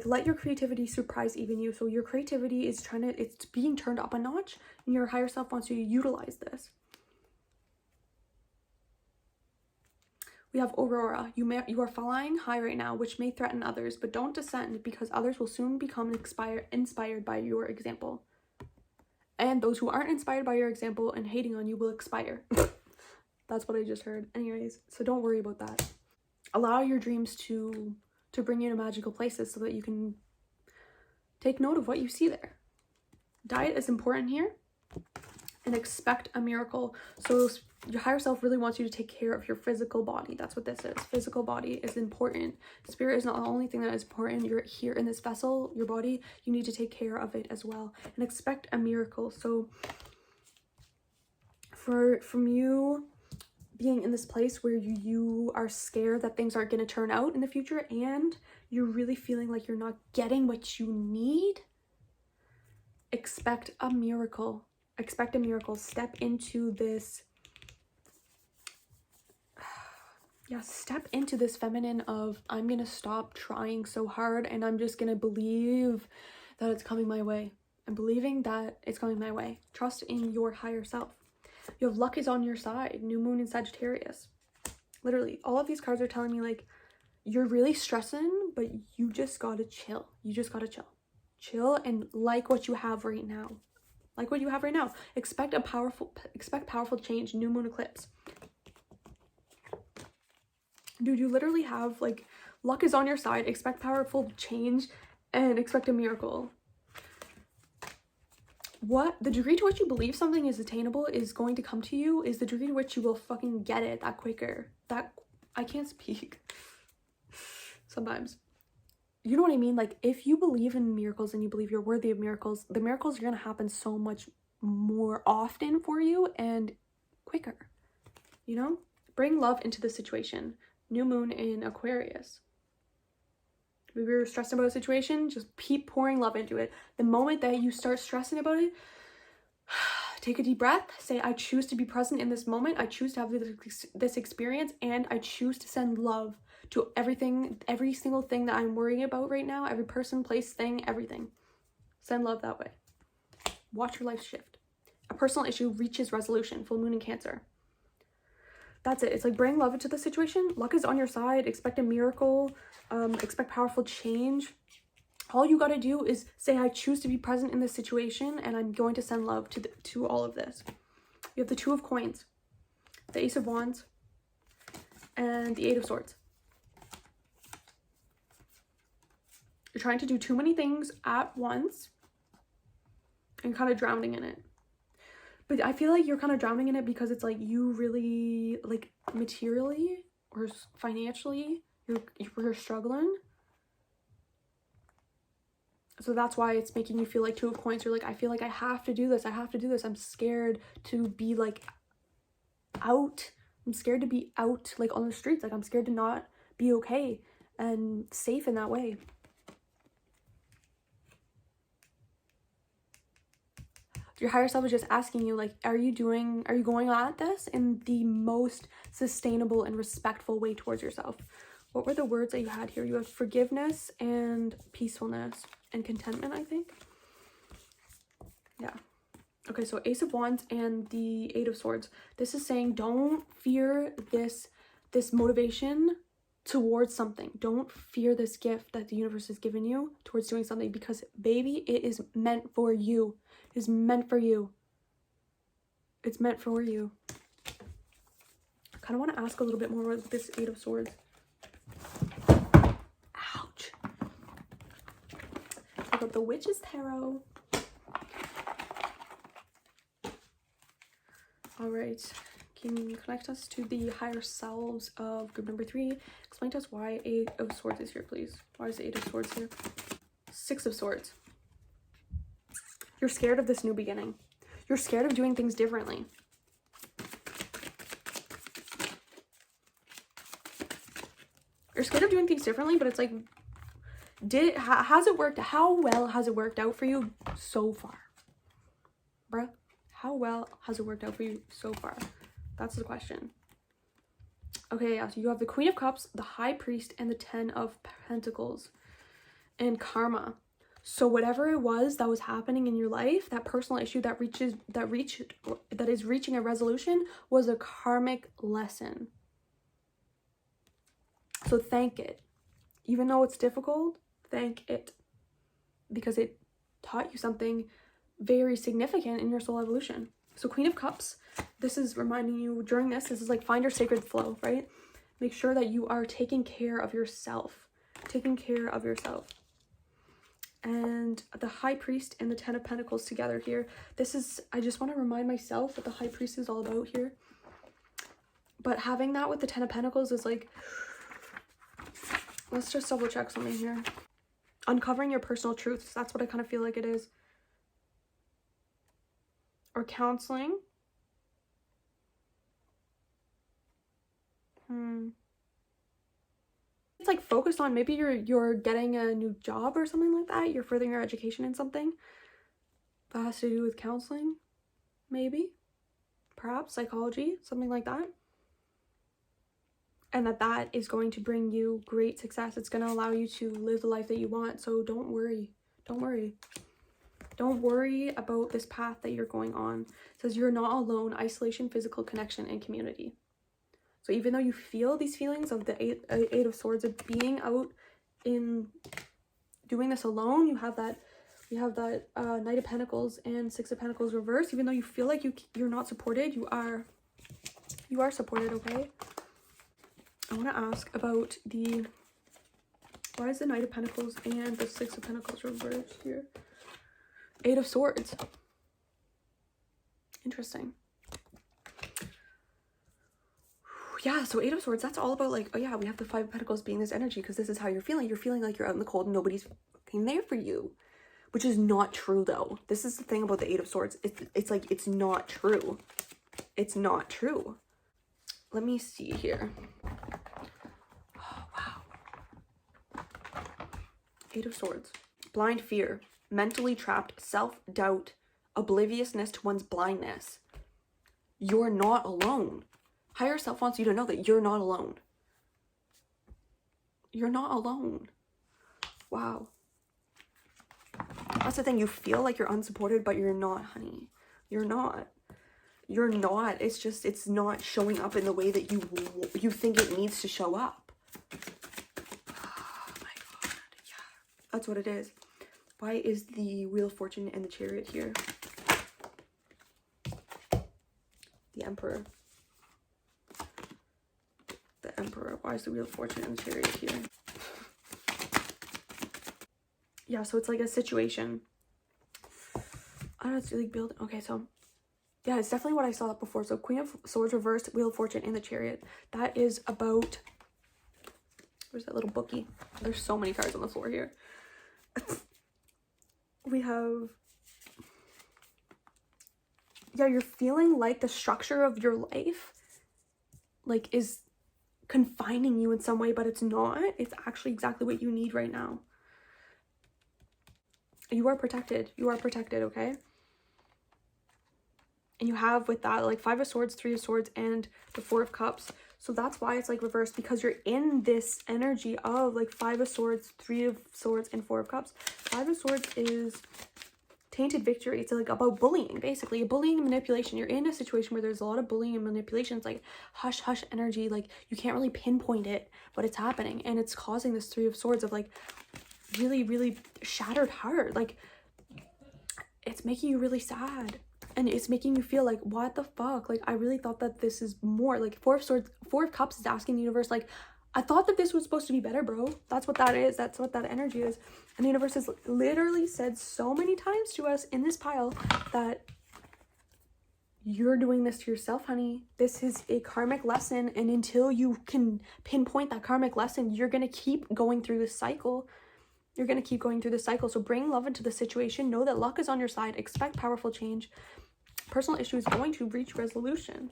let your creativity surprise even you. So your creativity is it's being turned up a notch, and your higher self wants you to utilize this. We have Aurora. You are flying high right now, which may threaten others, but don't descend, because others will soon become inspired by your example. And those who aren't inspired by your example and hating on you will expire. That's what I just heard. Anyways, so don't worry about that. Allow your dreams to bring you to magical places so that you can take note of what you see there. Diet is important here, and expect a miracle. So your higher self really wants you to take care of your physical body. That's what this is. Physical body is important. Spirit is not the only thing that is important. You're here in this vessel, your body. You need to take care of it as well, and expect a miracle. So from you being in this place where you are scared that things aren't going to turn out in the future, and you're really feeling like you're not getting what you need, expect a miracle. Expect a miracle. Step into this. Yeah, step into this feminine of, I'm going to stop trying so hard and I'm just going to believe that it's coming my way. I'm believing that it's coming my way. Trust in your higher self. You have luck is on your side. New moon in Sagittarius. Literally, all of these cards are telling me, like, you're really stressing, but you just gotta chill. You just gotta chill. Chill and like what you have right now. Like what you have right now. Expect powerful change. New moon eclipse. Dude, you literally have, like, luck is on your side. Expect powerful change and expect a miracle. What the degree to which you believe something is attainable is going to come to you is the degree to which you will fucking get it that quicker. That I can't speak sometimes. You know what I mean? Like, if you believe in miracles and you believe you're worthy of miracles, the miracles are going to happen so much more often for you and quicker. You know? Bring love into the situation. New moon in Aquarius. Maybe you're stressing about a situation, just keep pouring love into it. The moment that you start stressing about it, take a deep breath. Say, I choose to be present in this moment. I choose to have this experience, and I choose to send love to everything, every single thing that I'm worrying about right now. Every person, place, thing, everything. Send love that way. Watch your life shift. A personal issue reaches resolution. Full moon in Cancer. That's it. It's like, bring love into the situation. Luck is on your side. Expect a miracle. Expect powerful change. All you got to do is say, I choose to be present in this situation, and I'm going to send love to all of this. You have the Two of Coins, the Ace of Wands, and the Eight of Swords. You're trying to do too many things at once and kind of drowning in it. But I feel like you're kind of drowning in it because it's like you really, like, materially or financially, you're struggling. So that's why it's making you feel like Two of Coins. You're like, I feel like I have to do this. I have to do this. I'm scared to be, like, out. I'm scared to be out, like, on the streets. Like, I'm scared to not be okay and safe in that way. Your higher self is just asking you, like, are you going at this in the most sustainable and respectful way towards yourself? What were the words that you had here? You have forgiveness and peacefulness and contentment, I think. Yeah. Okay, so Ace of Wands and the Eight of Swords. This is saying don't fear this motivation towards something. Don't fear this gift that the universe has given you towards doing something, because baby, it is meant for you. It is meant for you. It's meant for you. I kind of want to ask a little bit more about this Eight of Swords. Ouch. I got the Witch's Tarot. All right. Can you connect us to the higher selves of group number 3? Explain to us why Eight of Swords is here, please. Why is the Eight of Swords here? Six of Swords. You're scared of this new beginning. You're scared of doing things differently. You're scared of doing things differently, but it's like, has it worked? How well has it worked out for you so far? Bruh, how well has it worked out for you so far? That's the question. Okay, yeah, so you have the Queen of Cups, the High Priest, and the Ten of Pentacles. And karma. So whatever it was that was happening in your life, that personal issue that is reaching a resolution, was a karmic lesson. So thank it. Even though it's difficult, thank it. Because it taught you something very significant in your soul evolution. So Queen of Cups, this is reminding you during this is like find your sacred flow, right? Make sure that you are taking care of yourself. Taking care of yourself. And the High Priest and the Ten of Pentacles together here. This is, I just want to remind myself what the High Priest is all about here. But having that with the Ten of Pentacles is like, let's just double check something here. Uncovering your personal truths. That's what I kind of feel like it is. Or counseling. It's like focused on, maybe you're getting a new job or something like that. You're furthering your education in something that has to do with counseling, maybe, perhaps psychology, something like that. And that is going to bring you great success. It's going to allow you to live the life that you want. So don't worry. Don't worry. Don't worry about this path that you're going on. It says you're not alone. Isolation, physical connection, and community. So even though you feel these feelings of the Eight of Swords, of being out in doing this alone, you have that Knight of Pentacles and Six of Pentacles reversed. Even though you feel like you're not supported, you are supported, okay? I want to ask about why is the Knight of Pentacles and the Six of Pentacles reversed here? Eight of Swords. Interesting. Yeah, so Eight of Swords, that's all about like, oh yeah, we have the Five of Pentacles being this energy because this is how you're feeling. You're feeling like you're out in the cold and nobody's fucking there for you. Which is not true though. This is the thing about the Eight of Swords. It's like, it's not true. It's not true. Let me see here. Oh, wow. Eight of Swords. Blind fear. Mentally trapped. Self-doubt. Obliviousness to one's blindness. You're not alone. Higher self wants you to know that you're not alone. You're not alone. Wow. That's the thing. You feel like you're unsupported, but you're not, honey. You're not. You're not. It's just, it's not showing up in the way that you think it needs to show up. Oh my God. Yeah. That's what it is. Why is the Wheel of Fortune and the Chariot here? The Emperor. The Emperor. Why is the Wheel of Fortune and the Chariot here? Yeah, so it's like a situation. I don't know, it's really building. Okay, so Yeah, it's definitely what I saw before. So Queen of Swords reversed, Wheel of Fortune, and the Chariot. That is about... Where's that little bookie? There's so many cards on the floor here. We have... Yeah, you're feeling like the structure of your life, like, is confining you in some way, but it's not. It's actually exactly what you need right now. You are protected. You are protected, okay? And you have with that, like, 5 of Swords, 3 of Swords, and the 4 of Cups. So that's why it's, like, reversed, because you're in this energy of, like, 5 of Swords, 3 of Swords, and 4 of Cups. 5 of Swords is tainted victory. It's, like, about bullying, basically. Bullying and manipulation. You're in a situation where there's a lot of bullying and manipulation. It's, like, hush-hush energy. Like, you can't really pinpoint it, but it's happening. And it's causing this 3 of Swords of, like, really, really shattered heart. Like, it's making you really sad. And it's making you feel like, what the fuck? Like, I really thought that this is more. Like, 4 of Swords, 4 of Cups is asking the universe, like, I thought that this was supposed to be better, bro. That's what that is. That's what that energy is. And the universe has literally said so many times to us in this pile that you're doing this to yourself, honey. This is a karmic lesson. And until you can pinpoint that karmic lesson, you're going to keep going through this cycle. You're going to keep going through this cycle. So bring love into the situation. Know that luck is on your side. Expect powerful change. Personal issue is going to reach resolution.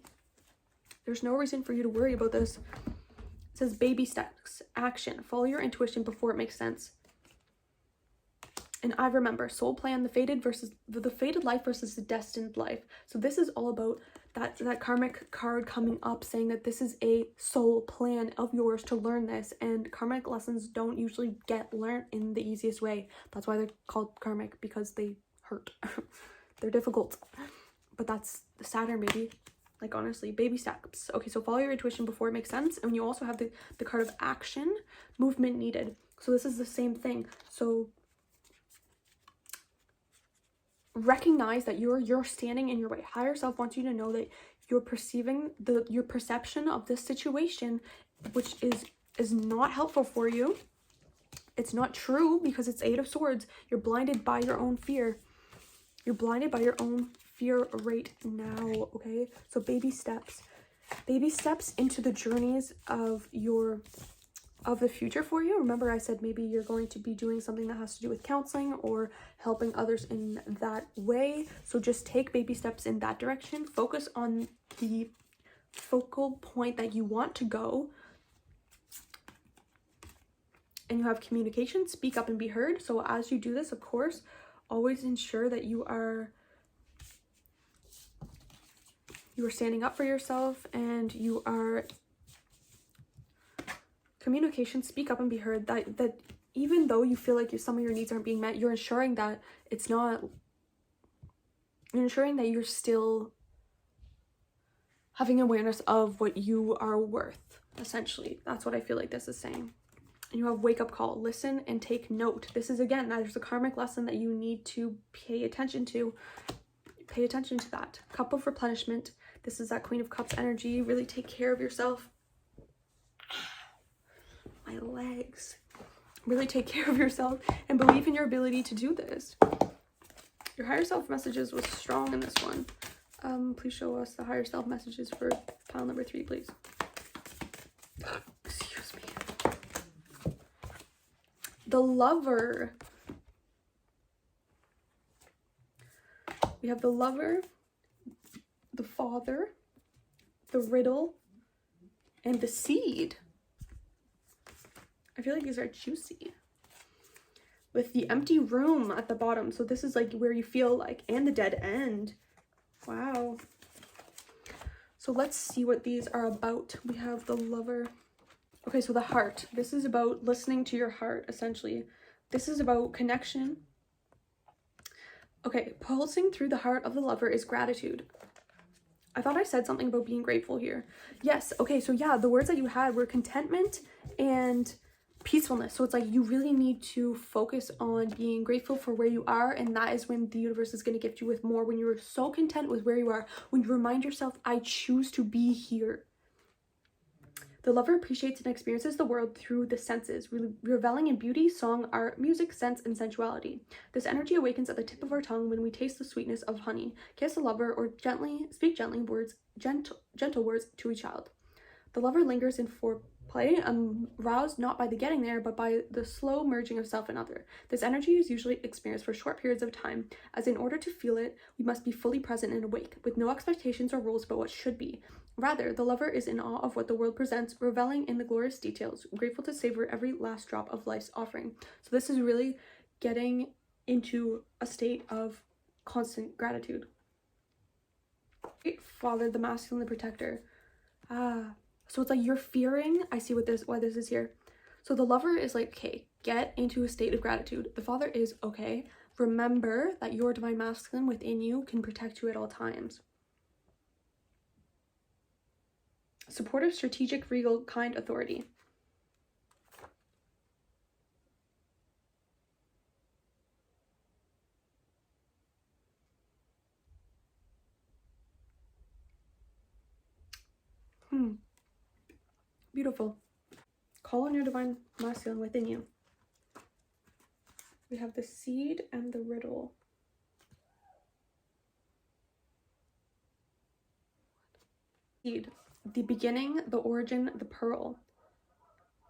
There's no reason for you to worry about this. It says baby steps, action. Follow your intuition before it makes sense. And I remember soul plan, the fated life versus the destined life. So this is all about that karmic card coming up saying that this is a soul plan of yours to learn this. And karmic lessons don't usually get learned in the easiest way. That's why they're called karmic, because they hurt. They're difficult. But that's Saturn, baby. Like, honestly, baby steps. Okay, so follow your intuition before it makes sense. And you also have the card of action, movement needed. So this is the same thing. So recognize that you're standing in your way. Higher self wants you to know that you're perceiving your perception of this situation, which is not helpful for you. It's not true, because it's 8 of Swords. You're blinded by your own fear. You're blinded by your own fear right now, okay? So baby steps into the journeys of the future for you. Remember, I said maybe you're going to be doing something that has to do with counseling or helping others in that way. So just take baby steps in that direction. Focus on the focal point that you want to go. And you have communication. Speak up and be heard. So as you do this, of course, always ensure that you are standing up for yourself, and you are communication. Speak up and be heard. That even though you feel like some of your needs aren't being met, you're ensuring that it's not. You're ensuring that you're still having awareness of what you are worth. Essentially, that's what I feel like this is saying. And you have wake up call. Listen and take note. This is, again, there's a karmic lesson that you need to pay attention to. Pay attention to that. Cup of replenishment. This is that Queen of Cups energy. Really take care of yourself. My legs. Really take care of yourself and believe in your ability to do this. Your higher self messages was strong in this one. Please show us the higher self messages for pile number 3, please. Excuse me. The Lover. We have the Lover, the Father, the Riddle, and the Seed. I feel like these are juicy. With the empty room at the bottom. So this is like where you feel like, and the dead end. Wow. So let's see what these are about. We have the Lover. Okay, so the heart. This is about listening to your heart, essentially. This is about connection. Okay, pulsing through the heart of the Lover is gratitude. I thought I said something about being grateful here. Yes, okay, so yeah, the words that you had were contentment and peacefulness. So it's like you really need to focus on being grateful for where you are, and that is when the universe is going to gift you with more. When you're so content with where you are, when you remind yourself, I choose to be here. The lover appreciates and experiences the world through the senses, reveling in beauty, song, art, music, sense, and sensuality. This energy awakens at the tip of our tongue when we taste the sweetness of honey, kiss a lover, or speak gentle words to a child. The lover lingers in foreplay, aroused not by the getting there, but by the slow merging of self and other. This energy is usually experienced for short periods of time, as in order to feel it, we must be fully present and awake, with no expectations or rules about what should be. Rather, the lover is in awe of what the world presents, reveling in the glorious details, grateful to savor every last drop of life's offering. So this is really getting into a state of constant gratitude. Father, the masculine, the protector. So it's like you're fearing. I see why this is here. So the lover is like, okay, get into a state of gratitude. The father is, okay, remember that your divine masculine within you can protect you at all times. Supportive, strategic, regal, kind authority. Beautiful. Call on your divine masculine within you. We have the seed and the riddle. Seed. The beginning, the origin, the pearl.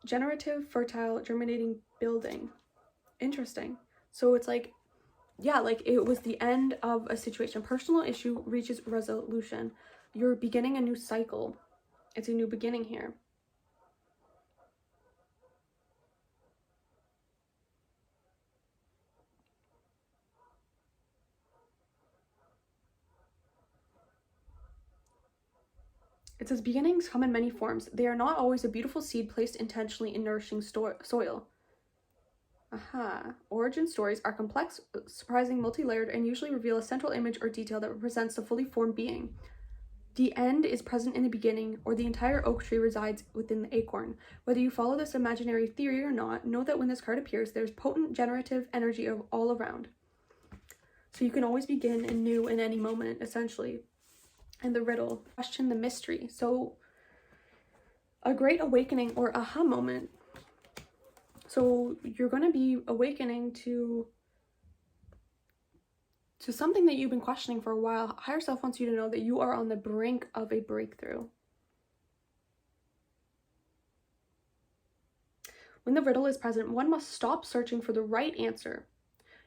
Generative, fertile, germinating, building. Interesting. So it's like, yeah, like it was the end of a situation. Personal issue reaches resolution. You're beginning a new cycle. It's a new beginning here. It says, beginnings come in many forms. They are not always a beautiful seed placed intentionally in nourishing soil. Origin stories are complex, surprising, multi-layered, and usually reveal a central image or detail that represents the fully formed being. The end is present in the beginning, or the entire oak tree resides within the acorn. Whether you follow this imaginary theory or not, know that when this card appears, there's potent generative energy all around. So you can always begin anew in any moment, essentially. And the riddle, question the mystery. So a great awakening or aha moment. So you're going to be awakening to something that you've been questioning for a while. Higher self wants you to know that you are on the brink of a breakthrough. When the riddle is present, one must stop searching for the right answer.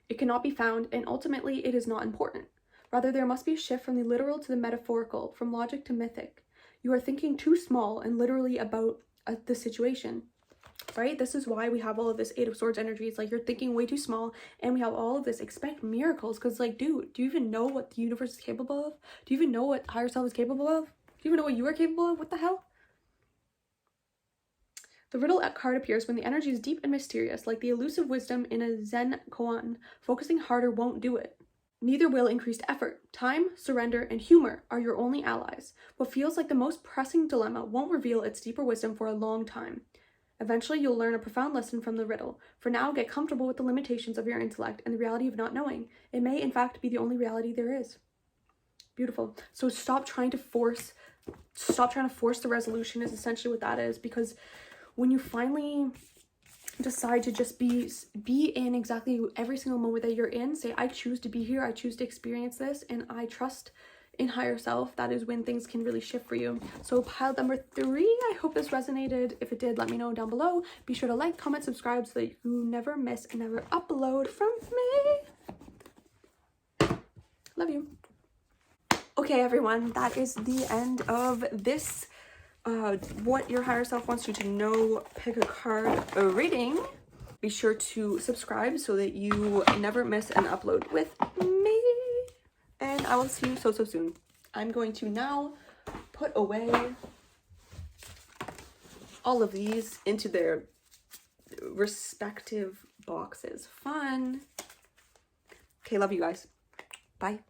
It cannot be found, and ultimately it is not important. Rather, there must be a shift from the literal to the metaphorical, from logic to mythic. You are thinking too small and literally about the situation, right? This is why we have all of this Eight of Swords energy. It's like you're thinking way too small, and we have all of this expect miracles, because like, dude, do you even know what the universe is capable of? Do you even know what higher self is capable of? Do you even know what you are capable of? What the hell? The riddle card appears when the energy is deep and mysterious, like the elusive wisdom in a Zen koan. Focusing harder won't do it. Neither will increased effort. Time, surrender, and humor are your only allies. What feels like the most pressing dilemma won't reveal its deeper wisdom for a long time. Eventually, you'll learn a profound lesson from the riddle. For now, get comfortable with the limitations of your intellect and the reality of not knowing. It may, in fact, be the only reality there is. Beautiful. So stop trying to force the resolution is essentially what that is, because when you finally decide to just be in exactly every single moment that you're in, say, I choose to be here, I choose to experience this, and I trust in higher self, that is when things can really shift for you. So pile number 3, I hope this resonated. If it did, let me know down below. Be sure to like, comment, subscribe so that you never miss another upload from me. Love you. Okay, everyone, that is the end of this what your higher self wants you to know, pick a card reading. Be sure to subscribe so that you never miss an upload with me, and I will see you so soon. I'm going to now put away all of these into their respective boxes. Fun. Okay, love you guys. Bye.